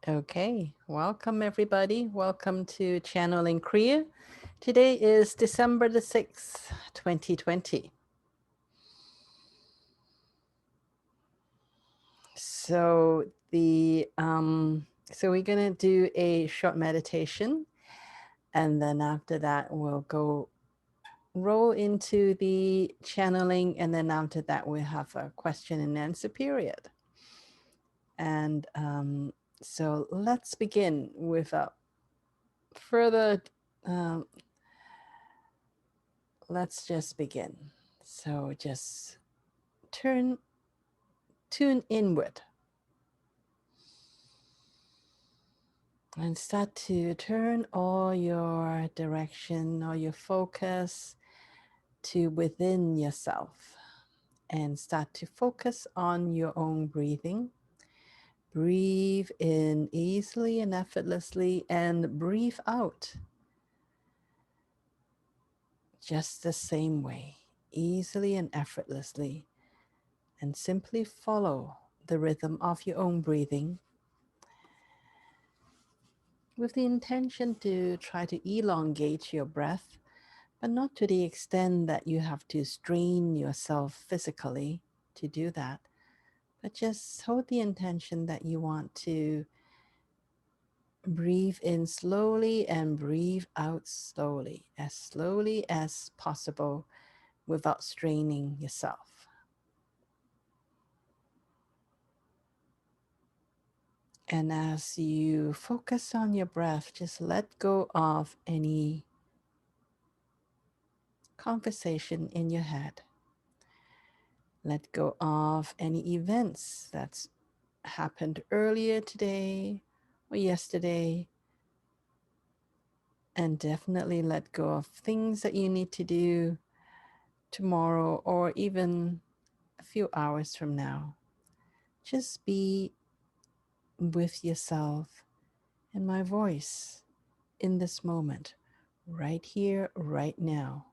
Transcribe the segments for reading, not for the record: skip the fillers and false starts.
Okay, welcome everybody. Welcome to Channeling Kria. Today is December the 6th, 2020. So we're gonna do a short meditation, and then after that we'll go roll into the channeling, and then after that we'll have a question and answer period. And so let's begin without further um, let's just begin. So just tune inward and start to turn all your direction or your focus to within yourself and start to focus on your own breathing. Breathe in easily and effortlessly and breathe out just the same way, easily and effortlessly, and simply follow the rhythm of your own breathing with the intention to try to elongate your breath, but not to the extent that you have to strain yourself physically to do that, but just hold the intention that you want to breathe in slowly and breathe out slowly as possible without straining yourself. And as you focus on your breath, just let go of any conversation in your head. Let go of any events that's happened earlier today or yesterday. And definitely let go of things that you need to do tomorrow or even a few hours from now. Just be with yourself and my voice in this moment, right here, right now.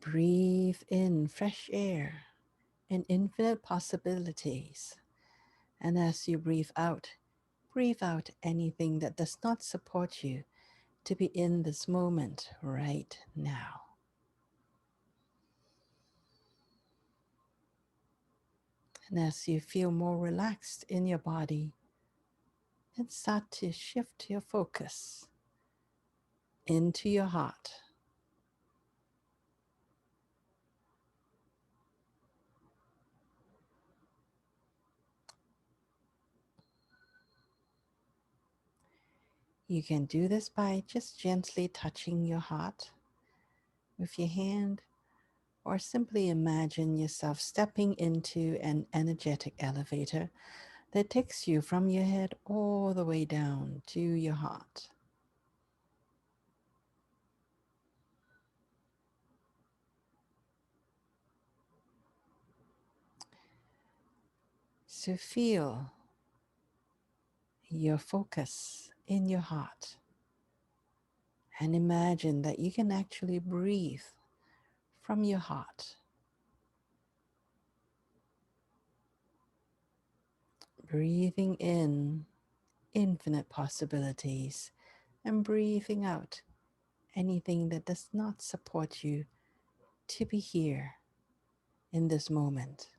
Breathe in fresh air and infinite possibilities. And as you breathe out anything that does not support you to be in this moment right now. And as you feel more relaxed in your body, then start to shift your focus into your heart. You can do this by just gently touching your heart with your hand, or simply imagine yourself stepping into an energetic elevator that takes you from your head all the way down to your heart. So feel your focus in your heart and imagine that you can actually breathe from your heart. Breathing in infinite possibilities and breathing out anything that does not support you to be here in this moment.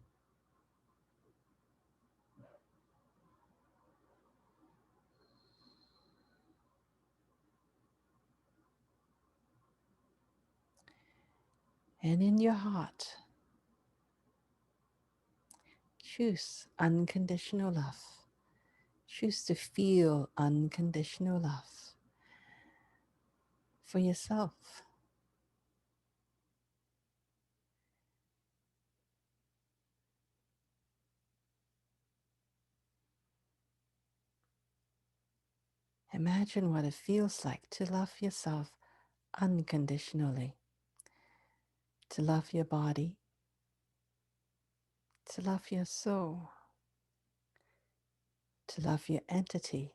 And in your heart, choose unconditional love. Choose to feel unconditional love for yourself. Imagine what it feels like to love yourself unconditionally, to love your body, to love your soul, to love your entity,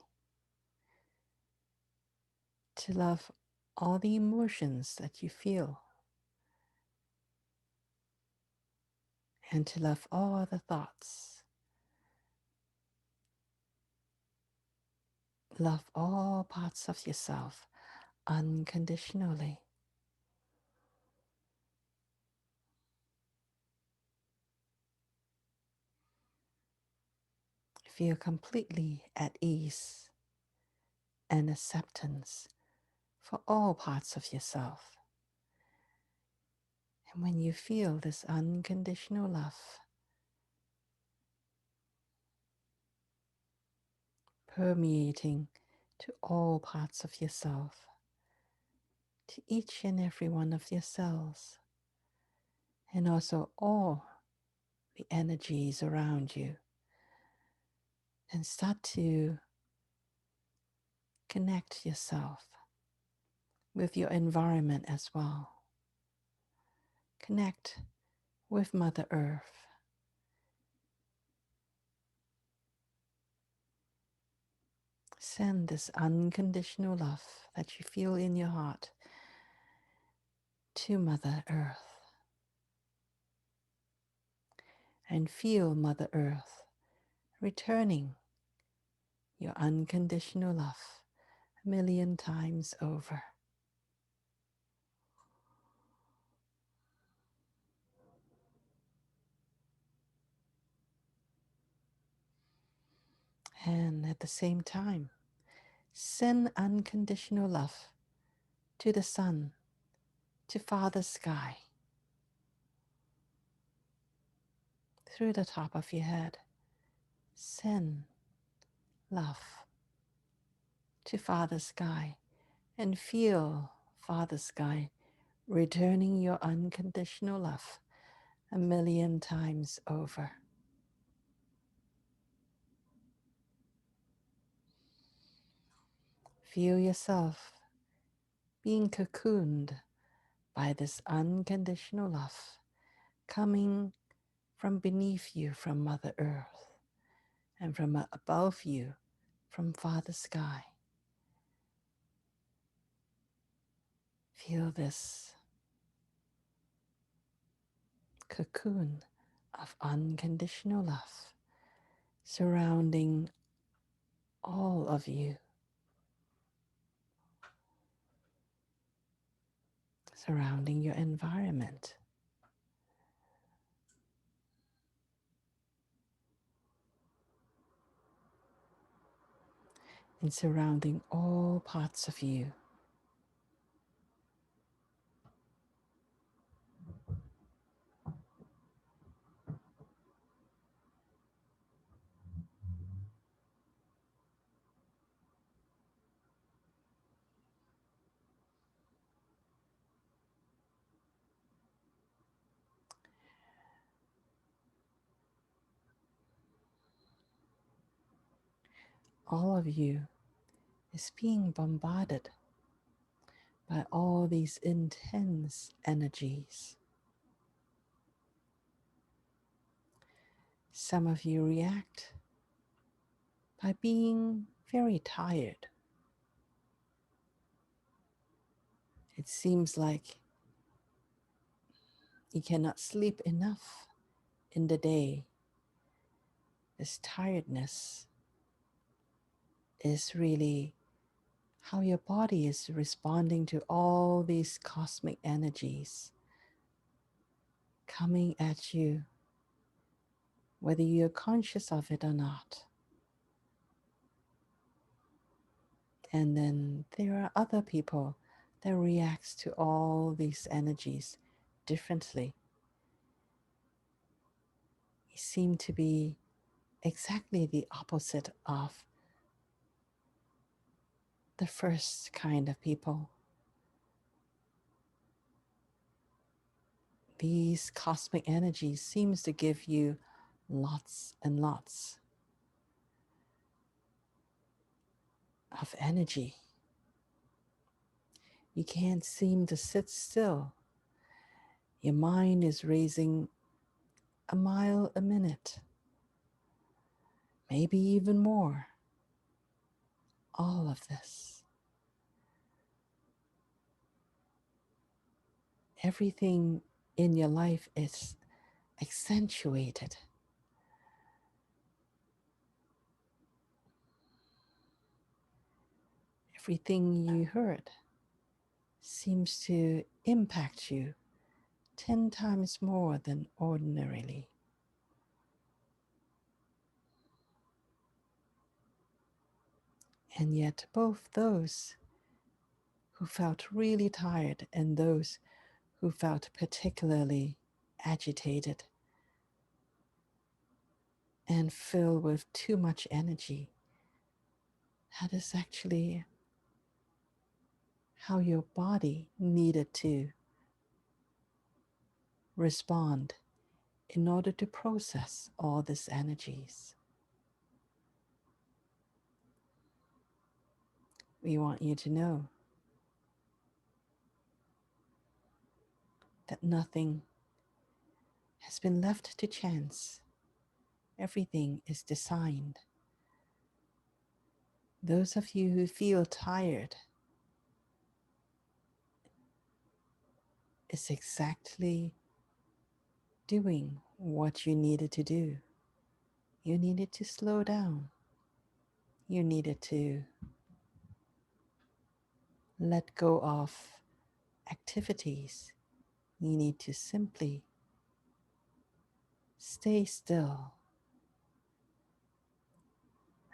to love all the emotions that you feel. and to love all other thoughts. Love all parts of yourself unconditionally. Feel completely at ease and acceptance for all parts of yourself. And when you feel this unconditional love permeating to all parts of yourself, to each and every one of your cells, and also all the energies around you, and start to connect yourself with your environment as well. Connect with Mother Earth. Send this unconditional love that you feel in your heart to Mother Earth, and feel Mother Earth returning your unconditional love a million times over. And at the same time, send unconditional love to the sun, to Father Sky, through the top of your head. Send love to Father Sky and feel Father Sky returning your unconditional love a million times over. Feel yourself being cocooned by this unconditional love coming from beneath you from Mother Earth and from above you from Father Sky. Feel this cocoon of unconditional love surrounding all of you, surrounding your environment. And surrounding all parts of you. All of you is being bombarded by all these intense energies. Some of you react by being very tired. It seems like you cannot sleep enough in the day. This tiredness is really how your body is responding to all these cosmic energies coming at you, whether you're conscious of it or not. And then there are other people that reacts to all these energies differently. You seem to be exactly the opposite of the first kind of people. These cosmic energies seems to give you lots and lots of energy. You can't seem to sit still. Your mind is racing a mile a minute, maybe even more. All of this. Everything in your life is accentuated. Everything you heard seems to impact you 10 times more than ordinarily. And yet, both those who felt really tired and those who felt particularly agitated and filled with too much energy, that is actually how your body needed to respond in order to process all these energies. We want you to know that nothing has been left to chance. Everything is designed. Those of you who feel tired is exactly doing what you needed to do. You needed to slow down. You needed to let go of activities. You need to simply stay still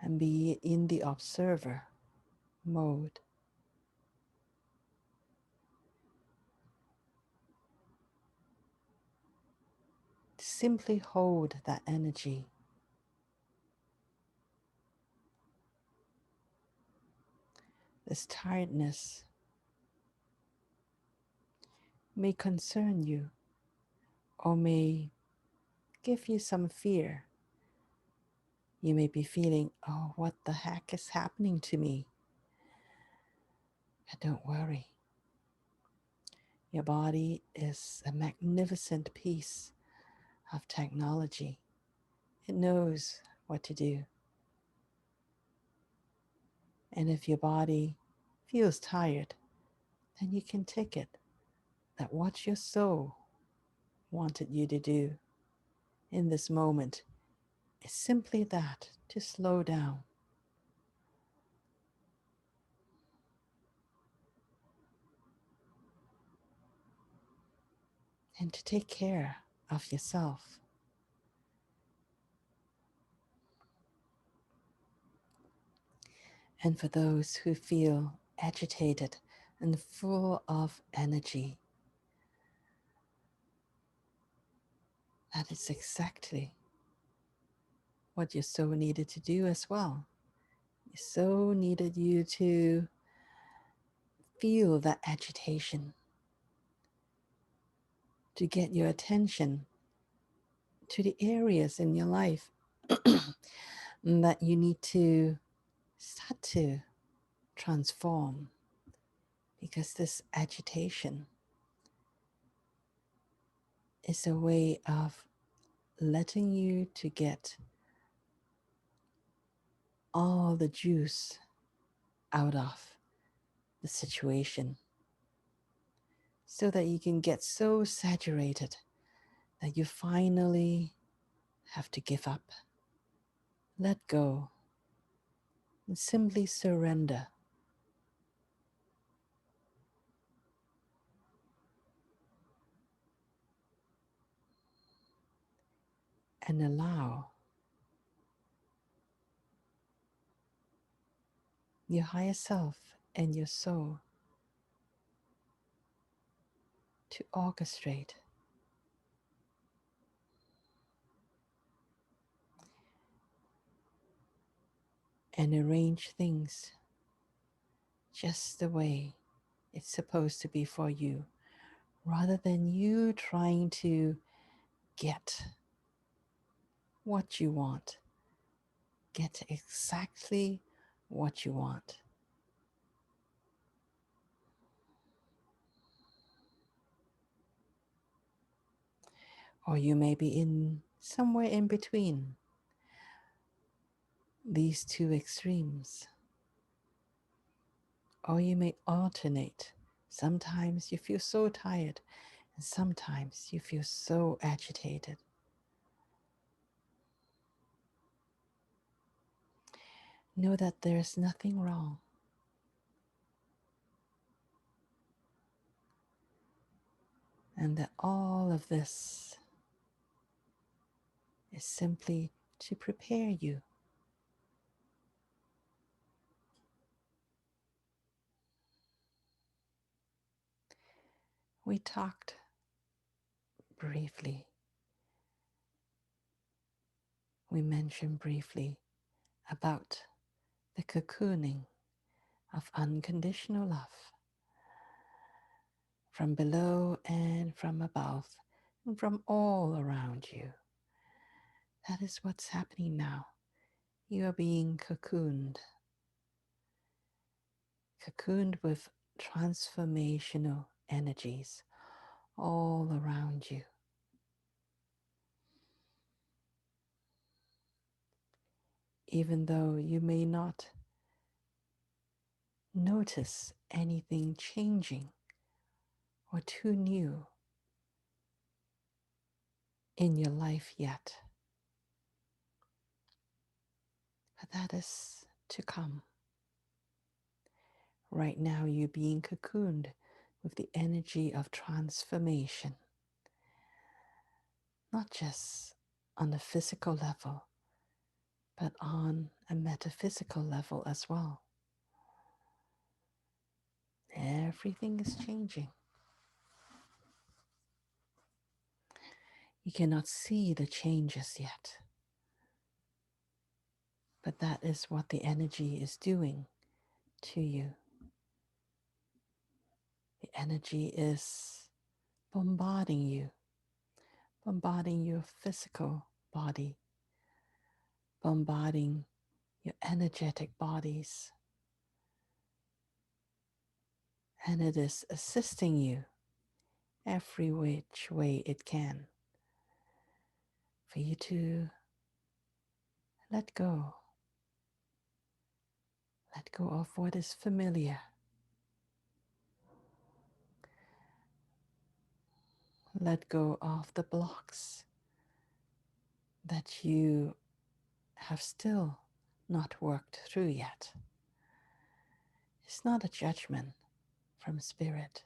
and be in the observer mode. Simply hold that energy. This tiredness may concern you or may give you some fear. You may be feeling, oh, what the heck is happening to me? But don't worry. Your body is a magnificent piece of technology. It knows what to do. And if your body feels tired, then you can take it that what your soul wanted you to do in this moment is simply that, to slow down. And to take care of yourself. And for those who feel agitated and full of energy, that is exactly what your soul needed to do as well. Your soul needed you to feel that agitation, to get your attention to the areas in your life that you need to start to transform, because this agitation is a way of letting you to get all the juice out of the situation so that you can get so saturated that you finally have to give up, let go, and simply surrender. And allow your higher self and your soul to orchestrate and arrange things just the way it's supposed to be for you, rather than you trying to get what you want, get exactly what you want. Or you may be in somewhere in between these two extremes. Or you may alternate. Sometimes you feel so tired, and sometimes you feel so agitated. Know that there is nothing wrong. And that all of this is simply to prepare you. We talked briefly, we mentioned briefly about the cocooning of unconditional love from below and from above and from all around you. That is what's happening now. You are being cocooned with transformational energies all around you. Even though you may not notice anything changing or too new in your life yet, but that is to come. Right now, you're being cocooned with the energy of transformation, not just on a physical level, but on a metaphysical level as well. Everything is changing. You cannot see the changes yet, but that is what the energy is doing to you. The energy is bombarding you, bombarding your physical body, bombarding your energetic bodies, and it is assisting you every which way it can for you to let go. Let go of what is familiar. Let go of the blocks that you have still not worked through yet. It's not a judgment from Spirit.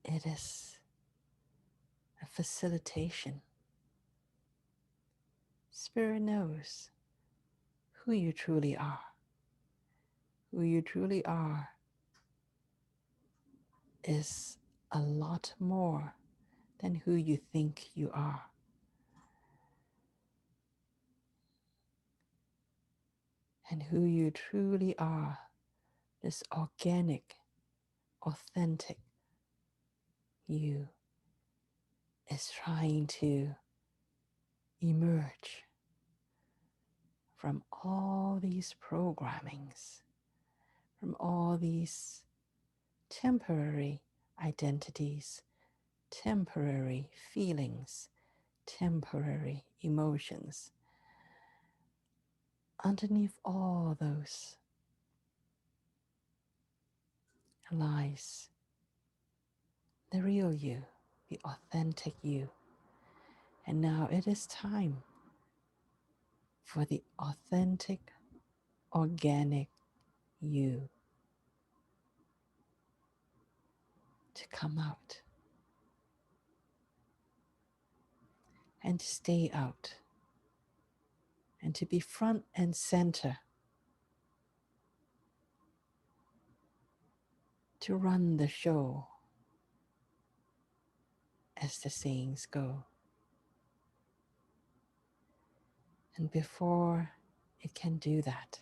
It is a facilitation. Spirit knows who you truly are. Who you truly are is a lot more than who you think you are. And who you truly are, this organic, authentic you, is trying to emerge from all these programmings, from all these temporary identities, temporary feelings, temporary emotions. Underneath all those lies the real you, the authentic you. And now it is time for the authentic, organic you to come out and to stay out and to be front and center, to run the show, as the sayings go. And before it can do that,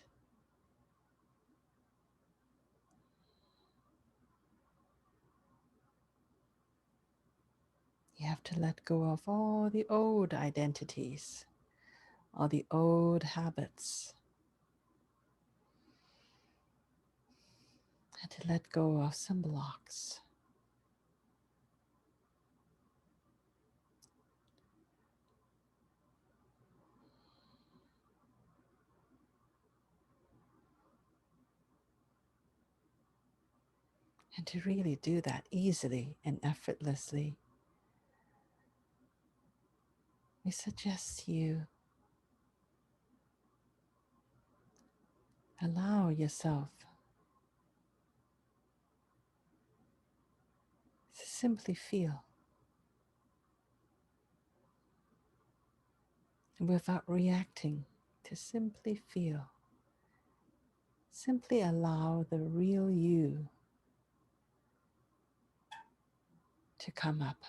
you have to let go of all the old identities, all the old habits, and to let go of some blocks. And to really do that easily and effortlessly, we suggest you Allow yourself to simply feel without reacting, to simply feel. Simply allow the real you to come up.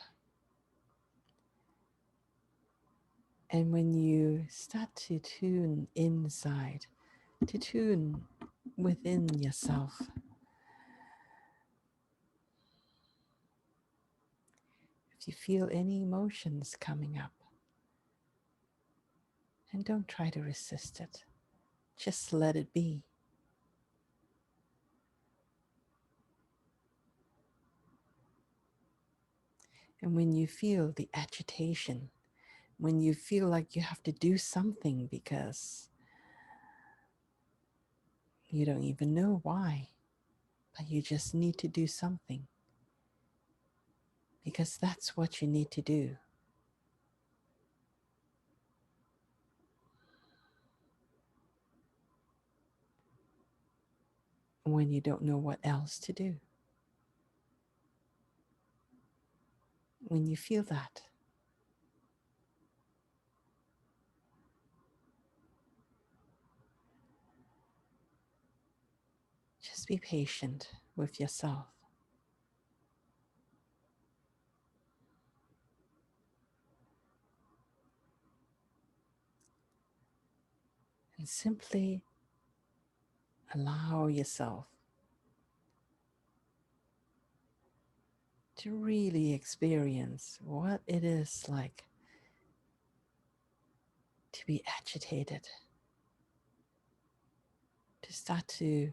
And when you start to tune inside, to tune within yourself, if you feel any emotions coming up, and don't try to resist it, just let it be. And when you feel the agitation, when you feel like you have to do something because you don't even know why, but you just need to do something because that's what you need to do. When you don't know what else to do. When you feel that, just be patient with yourself. And simply allow yourself to really experience what it is like to be agitated, to start to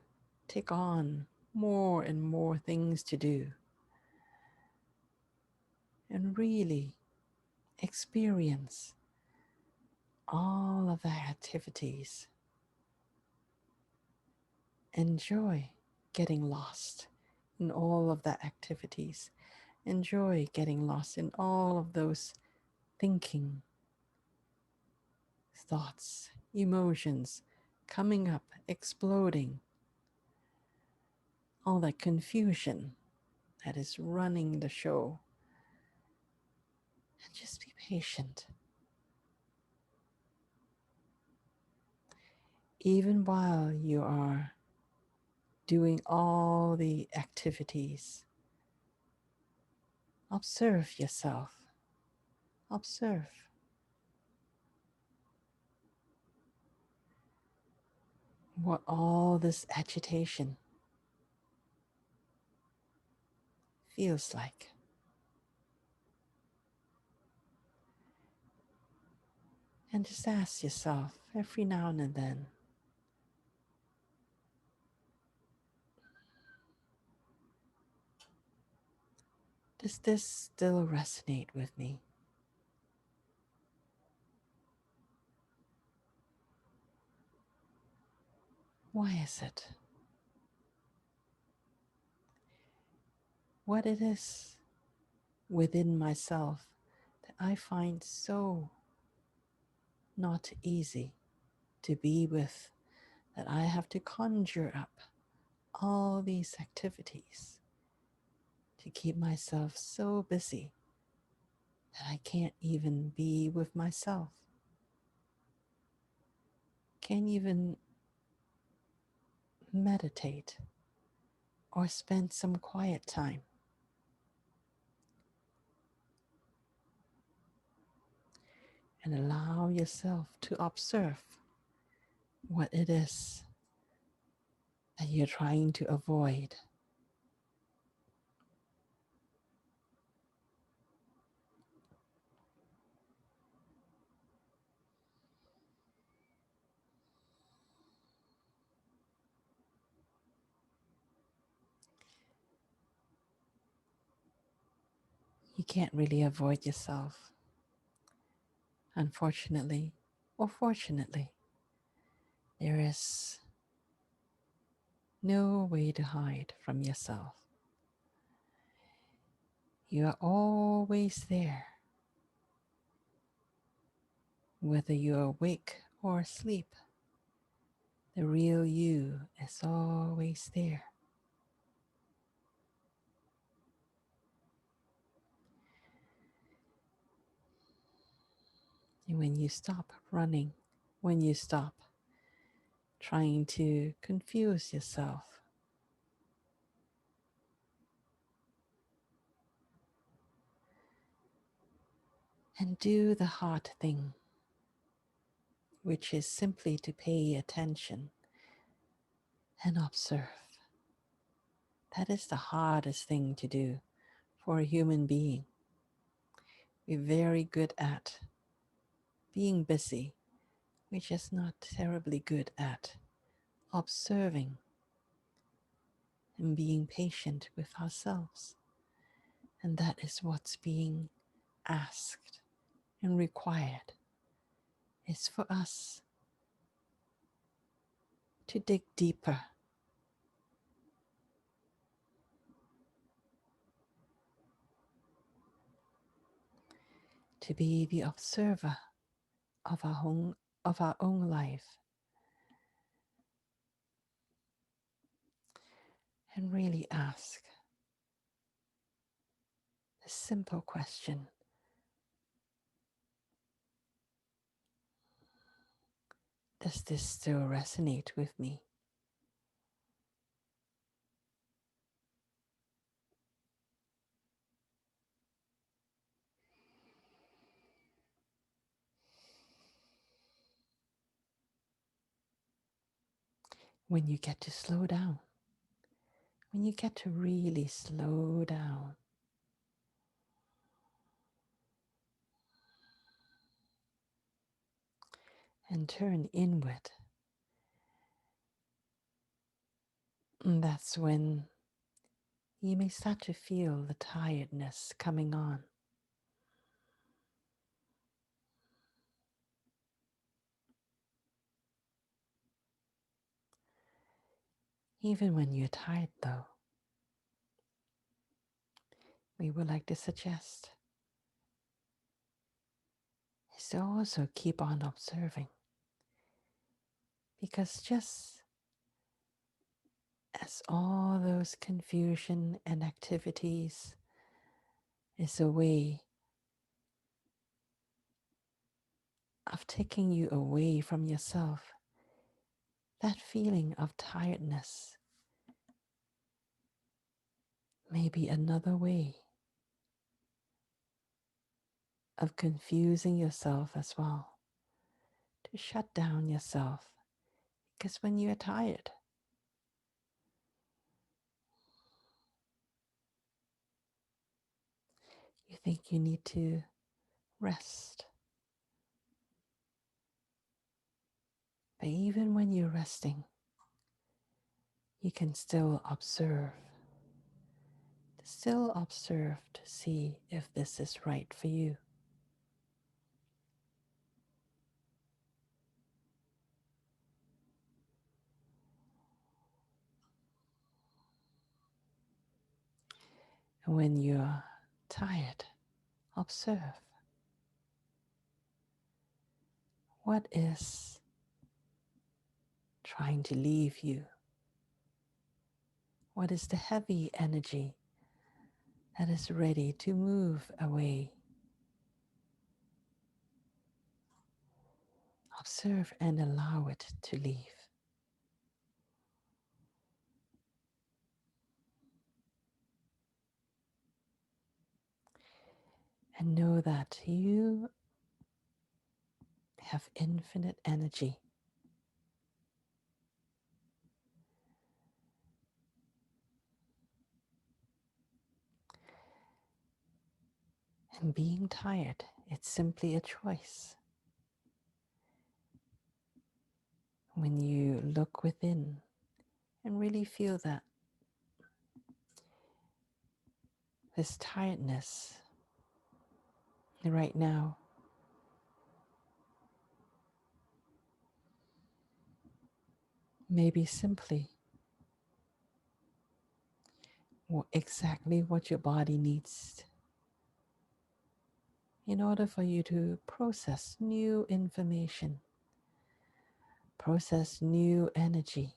take on more and more things to do, and really experience all of the activities. Enjoy getting lost in all of the activities. Enjoy getting lost in all of those thinking, thoughts, emotions coming up, exploding, all that confusion that is running the show. And just be patient. Even while you are doing all the activities, observe yourself. Observe. What all this agitation feels like. And just ask yourself every now and then, does this still resonate with me? Why is it? What it is within myself that I find so not easy to be with, that I have to conjure up all these activities to keep myself so busy that I can't even be with myself, can't even meditate or spend some quiet time. And allow yourself to observe what it is that you're trying to avoid. You can't really avoid yourself. Unfortunately, or fortunately, there is no way to hide from yourself. You are always there, whether you're awake or asleep. The real you is always there. And when you stop running, when you stop trying to confuse yourself, and do the hard thing, which is simply to pay attention and observe. That is the hardest thing to do for a human being. We're very good at being busy. We're just not terribly good at observing and being patient with ourselves. And that is what's being asked and required, is for us to dig deeper, to be the observer of our own life, and really ask the simple question: does this still resonate with me? When you get to slow down, when you get to really slow down, and turn inward, that's when you may start to feel the tiredness coming on. Even when you're tired, though, we would like to suggest is to also keep on observing, because just as all those confusion and activities is a way of taking you away from yourself, that feeling of tiredness may be another way of confusing yourself as well, to shut down yourself. Because when you are tired, you think you need to rest. But even when you're resting, you can still observe to see if this is right for you. And when you're tired, observe what is trying to leave you. What is the heavy energy that is ready to move away? Observe and allow it to leave. And know that you have infinite energy. And being tired, it's simply a choice. When you look within and really feel that this tiredness right now may be simply exactly what your body needs in order for you to process new information process new energy.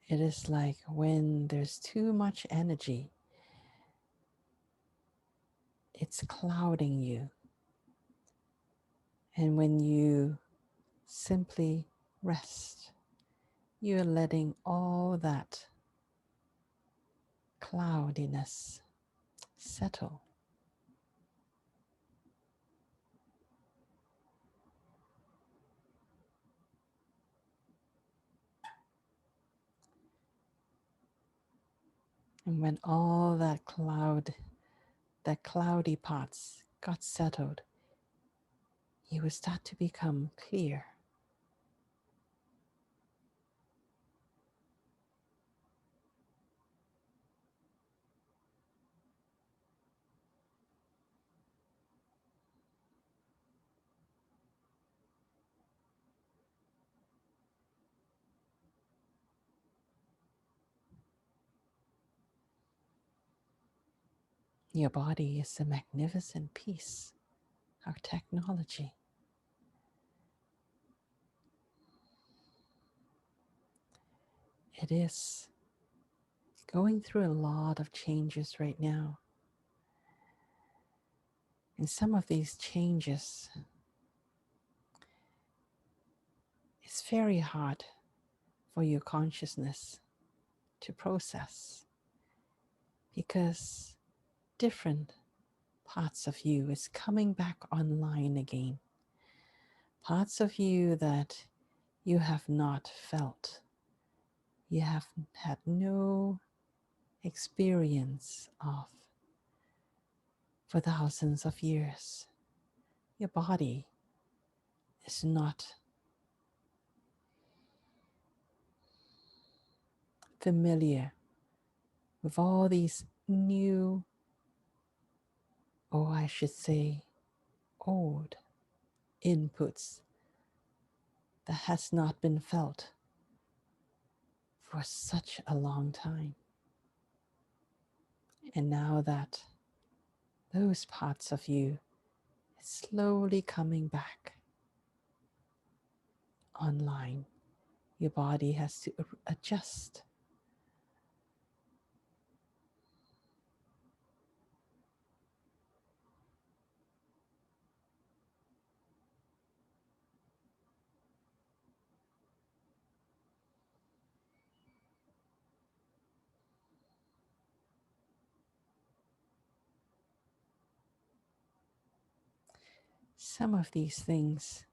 It is like when there's too much energy, it's clouding you. And when you simply rest, you're letting all that cloudiness settle. And when all that cloudy parts got settled, you will start to become clear. Your body is a magnificent piece of technology. It is going through a lot of changes right now. And some of these changes, it's very hard for your consciousness to process because different parts of you is coming back online again. Parts of you that you have not felt, you have had no experience of for thousands of years. Your body is not familiar with all these new, or I should say, old inputs that has not been felt for such a long time. And now that those parts of you is slowly coming back online, your body has to adjust. Some of these things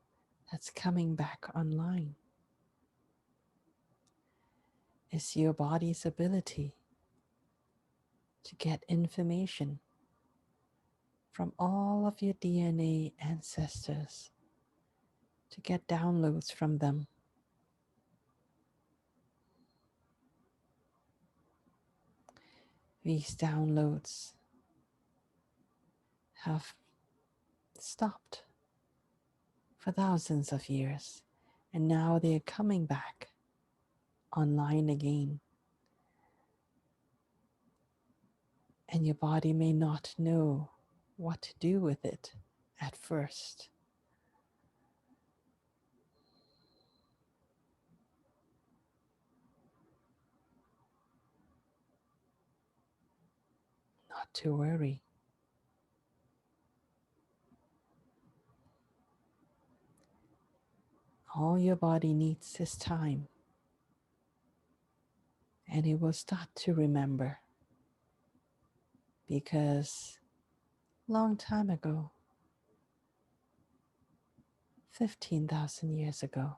that's coming back online is your body's ability to get information from all of your DNA ancestors, to get downloads from them. These downloads have stopped for thousands of years, and now they're coming back online again. And your body may not know what to do with it at first. Not to worry. All your body needs is time, and it will start to remember, because long time ago, 15,000 years ago,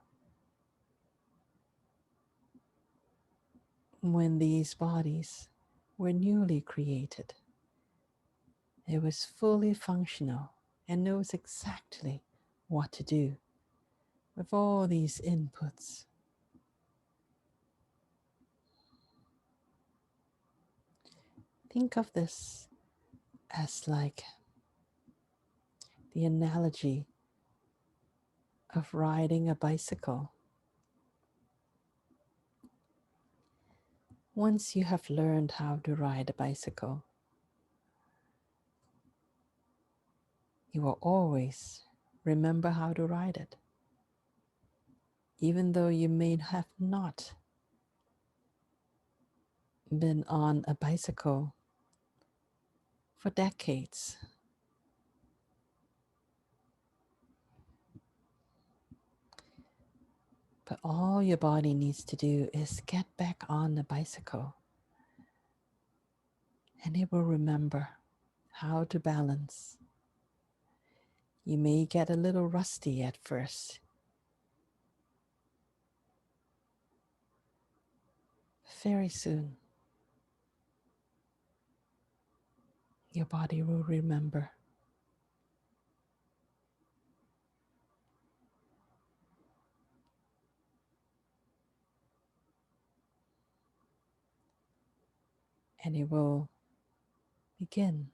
when these bodies were newly created, it was fully functional and knows exactly what to do with all these inputs. Think of this as like the analogy of riding a bicycle. Once you have learned how to ride a bicycle, you will always remember how to ride it, even though you may have not been on a bicycle for decades. But all your body needs to do is get back on the bicycle, and it will remember how to balance. You may get a little rusty at first. Very soon, your body will remember. And it will begin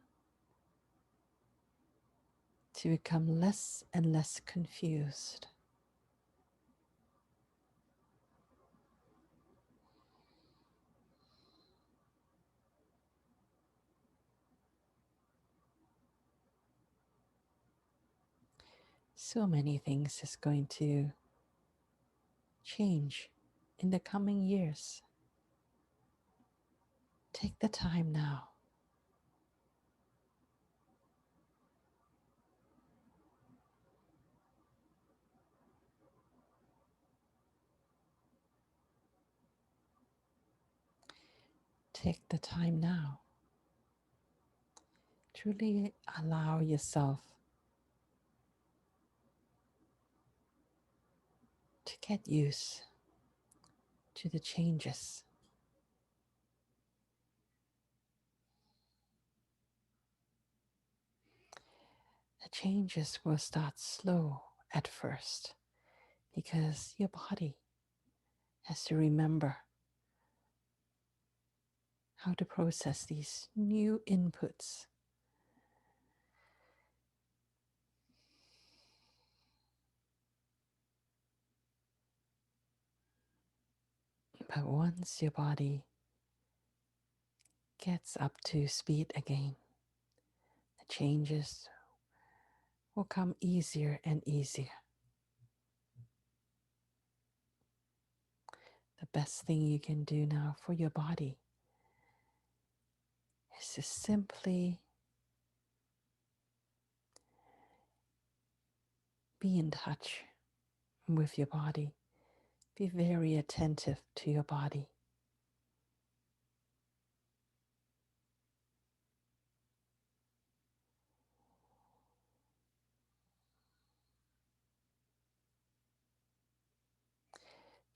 to become less and less confused. So many things is going to change in the coming years. Take the time now. Take the time now. Truly allow yourself to get used to the changes. The changes will start slow at first because your body has to remember how to process these new inputs. But once your body gets up to speed again, the changes will come easier and easier. The best thing you can do now for your body is to simply be in touch with your body. Be very attentive to your body.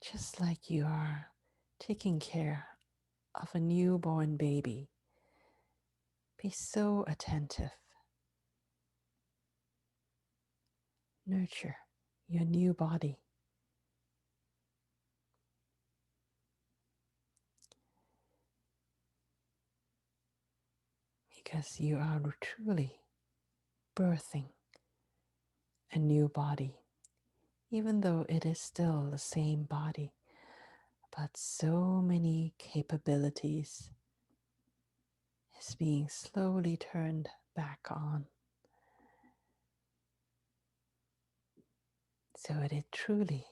Just like you are taking care of a newborn baby, be so attentive. Nurture your new body. Because you are truly birthing a new body, even though it is still the same body, but so many capabilities is being slowly turned back on. So it is truly,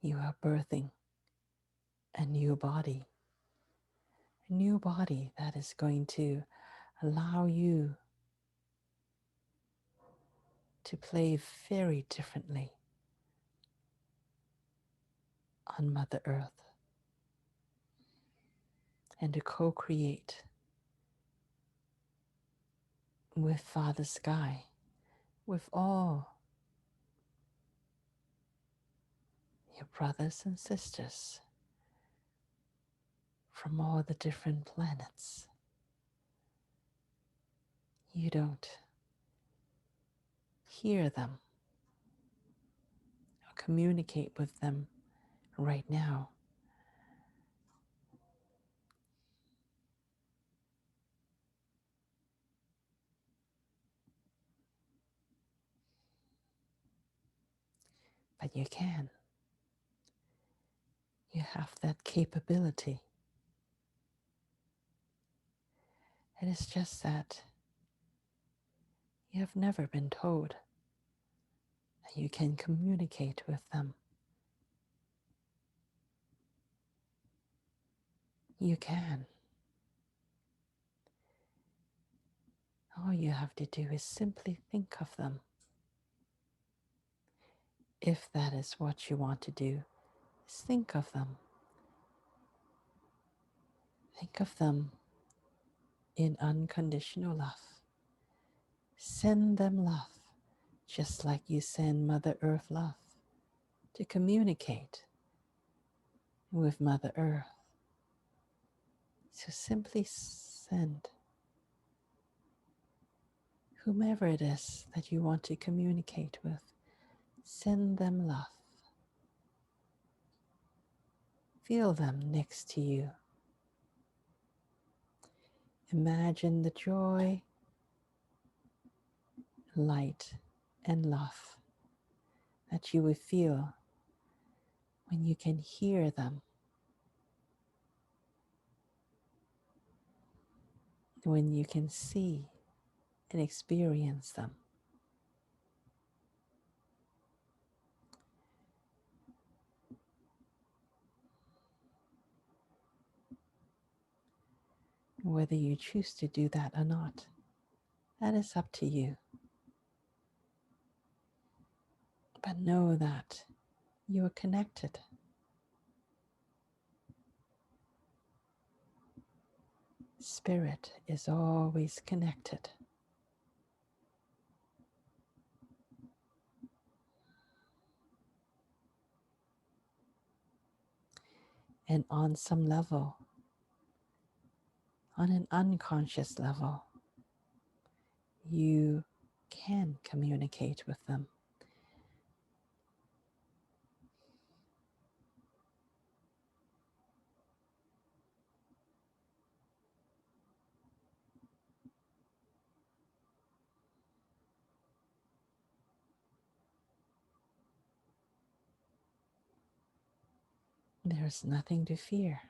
you are birthing a new body that is going to allow you to play very differently on Mother Earth and to co-create with Father Sky, with all your brothers and sisters from all the different planets. You don't hear them or communicate with them right now, but you can. You have that capability. It is just that You have never been told that you can communicate with them. You can. All you have to do is simply think of them. If that is what you want to do, is think of them. Think of them in unconditional love. Send them love, just like you send Mother Earth love to communicate with Mother Earth. So simply send whomever it is that you want to communicate with, send them love. Feel them next to you. Imagine the joy, light, and love that you would feel when you can hear them, when you can see and experience them. Whether you choose to do that or not, that is up to you. But know that you are connected. Spirit is always connected. And on some level, on an unconscious level, you can communicate with them. There's nothing to fear.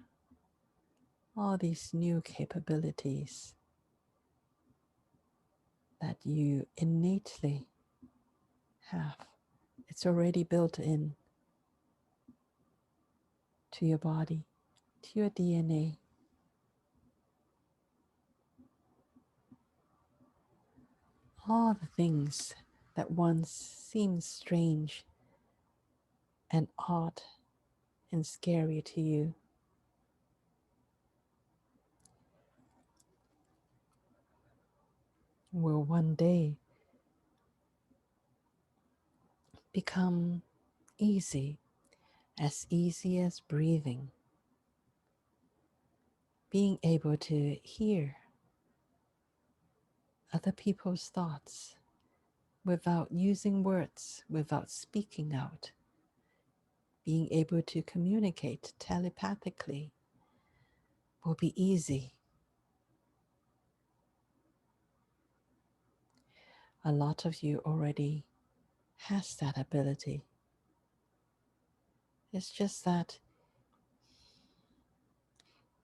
All these new capabilities that you innately have, it's already built in to your body, to your DNA. All the things that once seemed strange and odd and scary to you will one day become easy as breathing. Being able to hear other people's thoughts without using words, without speaking out. Being able to communicate telepathically will be easy. A lot of you already has that ability. It's just that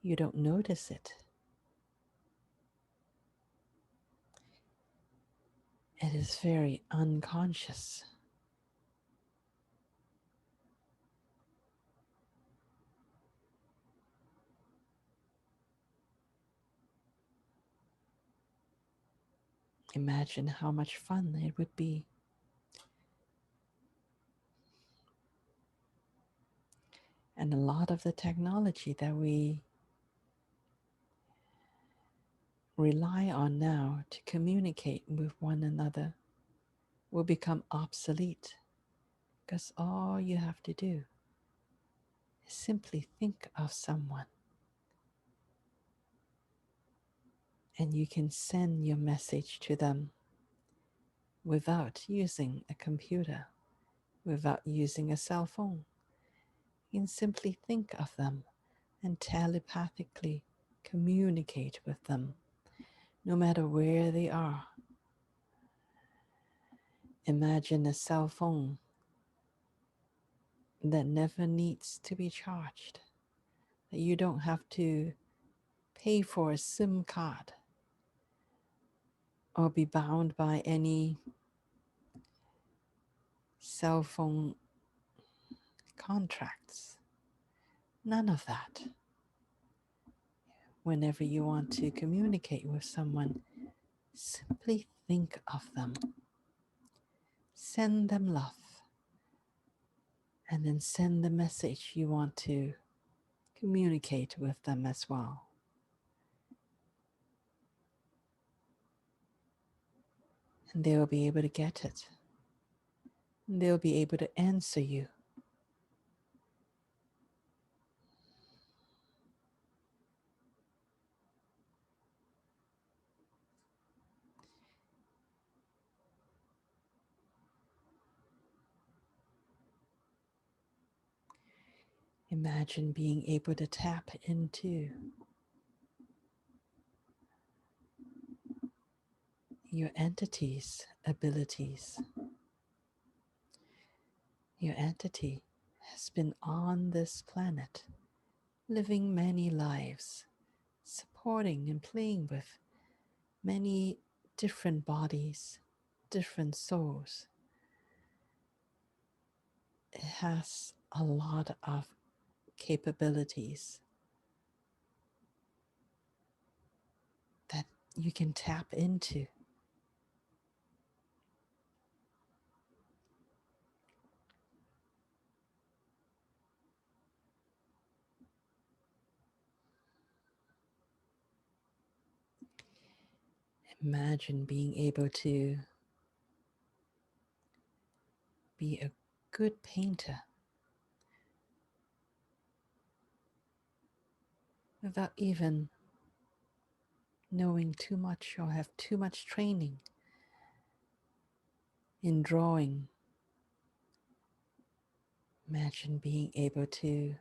you don't notice it. It is very unconscious. Imagine how much fun it would be. And a lot of the technology that we rely on now to communicate with one another will become obsolete, because all you have to do is simply think of someone and you can send your message to them without using a computer, without using a cell phone. You can simply think of them and telepathically communicate with them, no matter where they are. Imagine a cell phone that never needs to be charged, that you don't have to pay for a SIM card or be bound by any cell phone contracts. None of that. Whenever you want to communicate with someone, simply think of them, send them love, and then send the message you want to communicate with them as well. And they'll be able to get it. They'll be able to answer you. Imagine being able to tap into your entity's abilities. Your entity has been on this planet, living many lives, supporting and playing with many different bodies, different souls. It has a lot of capabilities that you can tap into. Imagine being able to be a good painter without even knowing too much or have too much training in drawing. Imagine being able to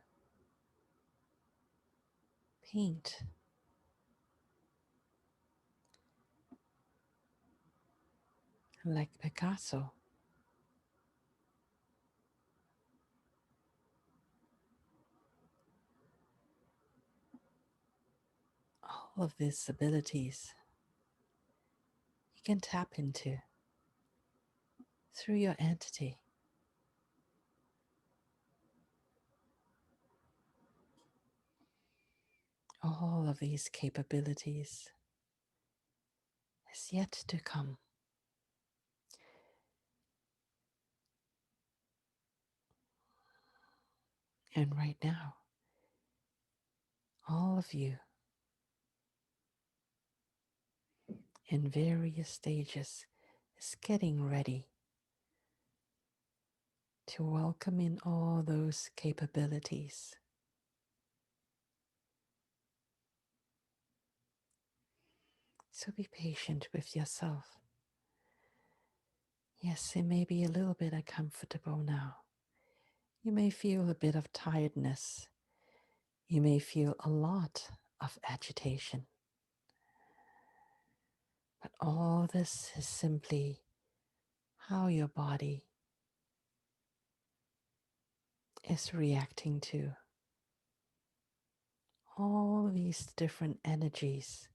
paint like Picasso. All of these abilities you can tap into through your entity. All of these capabilities is yet to come. And right now, all of you in various stages is getting ready to welcome in all those capabilities. So be patient with yourself. Yes, it may be a little bit uncomfortable now. You may feel a bit of tiredness. You may feel a lot of agitation. But all this is simply how your body is reacting to all these different energies.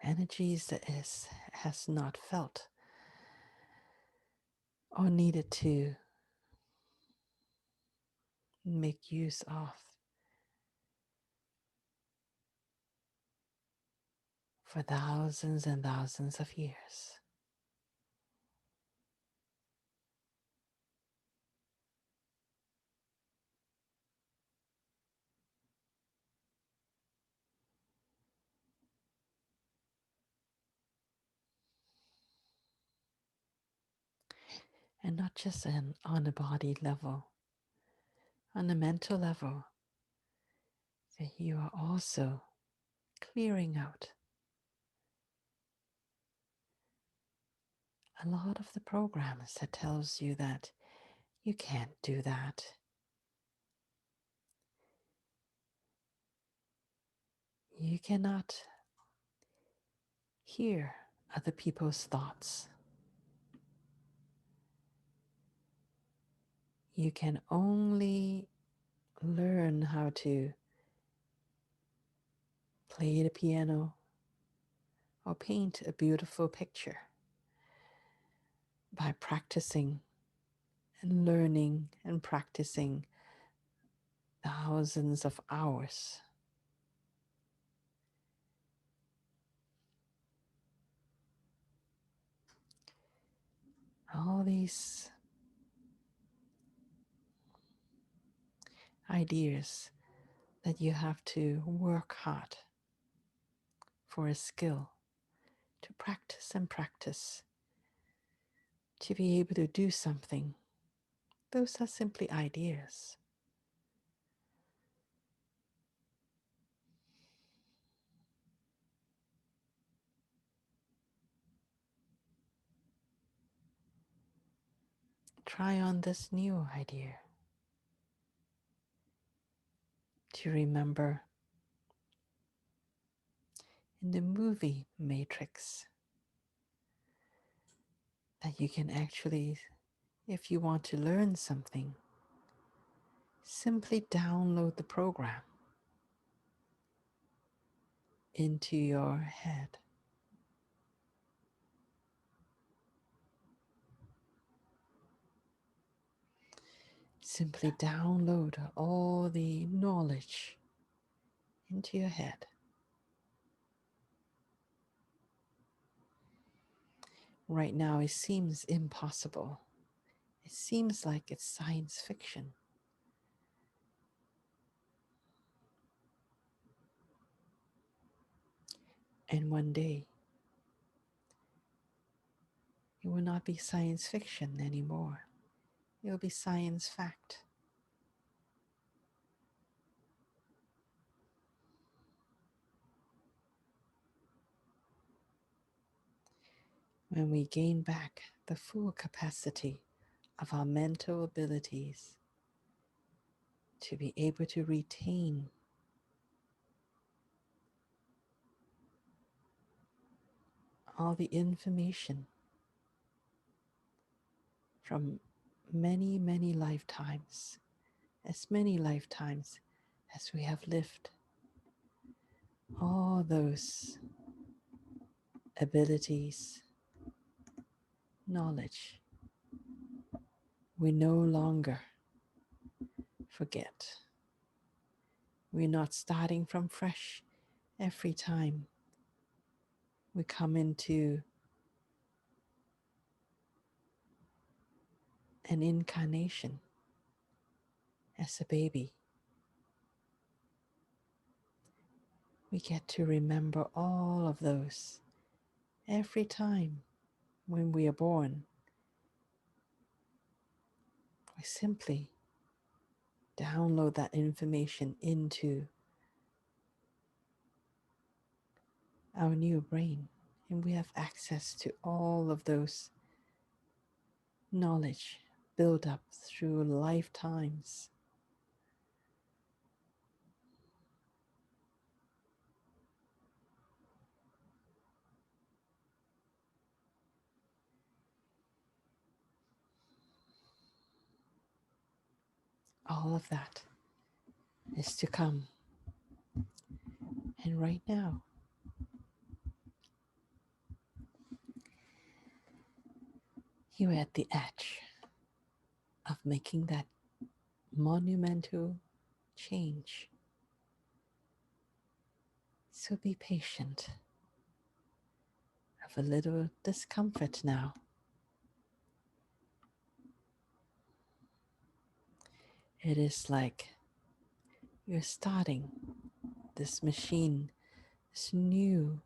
Energies that has not felt or needed to make use of for thousands and thousands of years. And not just on a body level, on a mental level, that you are also clearing out a lot of the programs that tells you that you can't do that. You cannot hear other people's thoughts. You can only learn how to play the piano, or paint a beautiful picture by practicing and learning and practicing thousands of hours. All these ideas that you have to work hard for a skill, to practice and practice, to be able to do something. Those are simply ideas. Try on this new idea to remember in the movie Matrix that you can actually, if you want to learn something, simply download the program into your head. Simply download all the knowledge into your head. Right now, it seems impossible. It seems like it's science fiction. And one day, it will not be science fiction anymore. It will be science fact. When we gain back the full capacity of our mental abilities to be able to retain all the information from many, many lifetimes, as many lifetimes as we have lived, all those abilities, knowledge, we no longer forget. We're not starting from fresh every time we come into an incarnation as a baby. We get to remember all of those every time when we are born. We simply download that information into our new brain, and we have access to all of those knowledge built up through lifetimes. All of that is to come. And right now, you're at the edge of making that monumental change. So be patient. Have a little discomfort now. It is like you're starting this machine, this new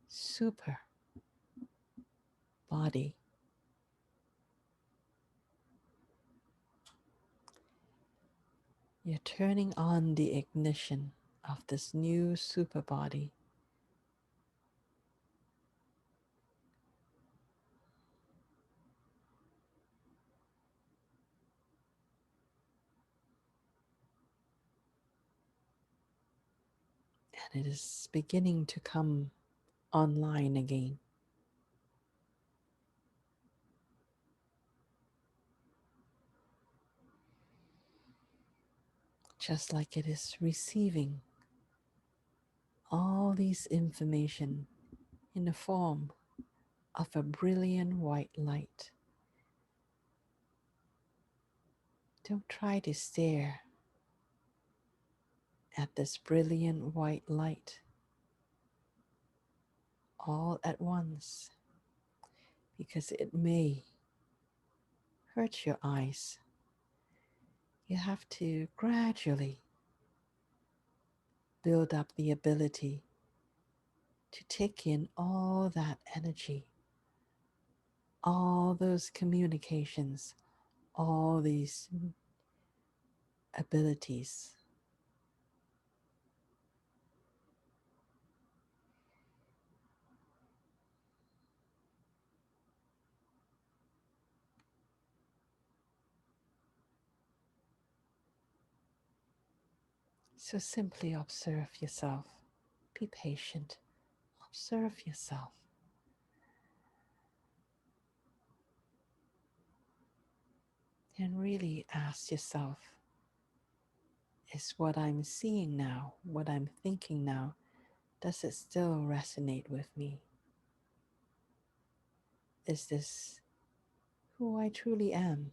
super body. You're turning on the ignition of this new super body. And it is beginning to come online again. Just like it is receiving all these information in the form of a brilliant white light. Don't try to stare at this brilliant white light all at once because it may hurt your eyes. You have to gradually build up the ability to take in all that energy, all those communications, all these abilities. So simply observe yourself. Be patient. Observe yourself. And really ask yourself, is what I'm seeing now, what I'm thinking now, does it still resonate with me? Is this who I truly am?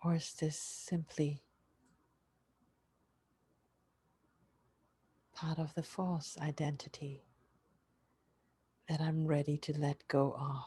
Or is this simply part of the false identity that I'm ready to let go of?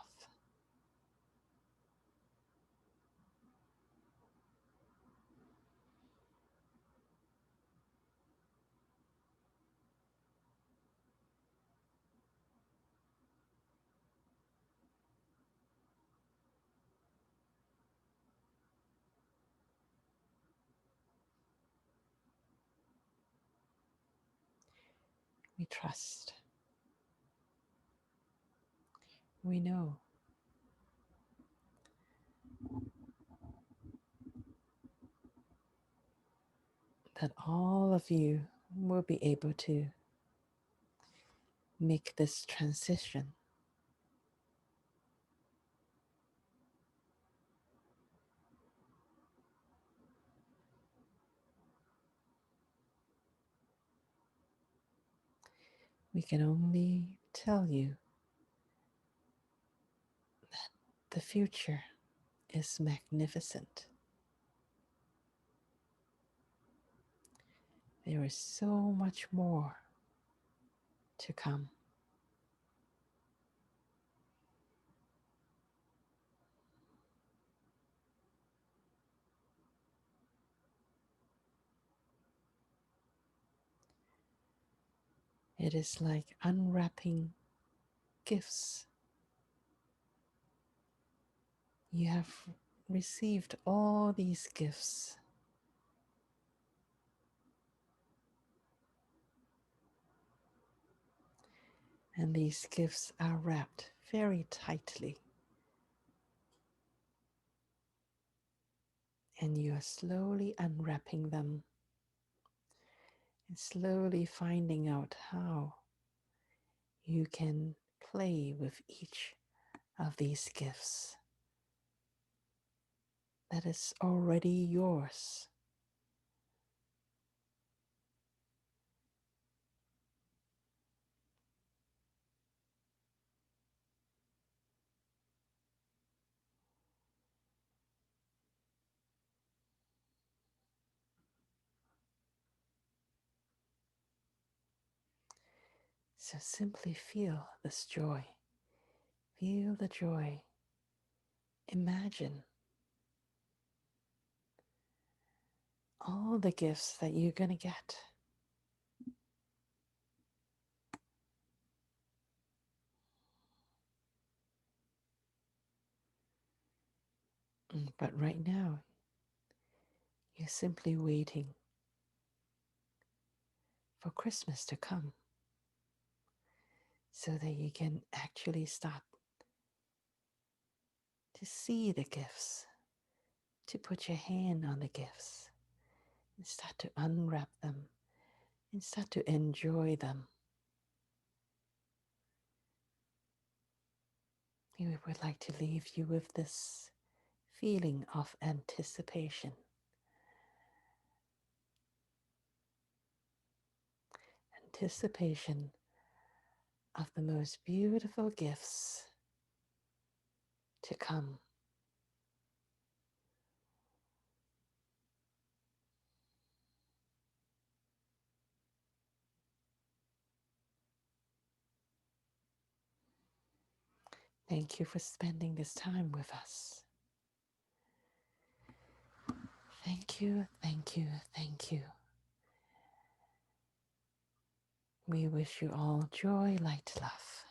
We trust. We know that all of you will be able to make this transition. We can only tell you that the future is magnificent. There is so much more to come. It is like unwrapping gifts. You have received all these gifts, and these gifts are wrapped very tightly, and you are slowly unwrapping them and slowly finding out how you can play with each of these gifts that is already yours. So simply feel this joy. Feel the joy. Imagine all the gifts that you're going to get. But right now, you're simply waiting for Christmas to come so that you can actually start to see the gifts, to put your hand on the gifts and start to unwrap them and start to enjoy them. We would like to leave you with this feeling of anticipation. Anticipation of the most beautiful gifts to come. Thank you for spending this time with us. Thank you, thank you, thank you. We wish you all joy, light, love.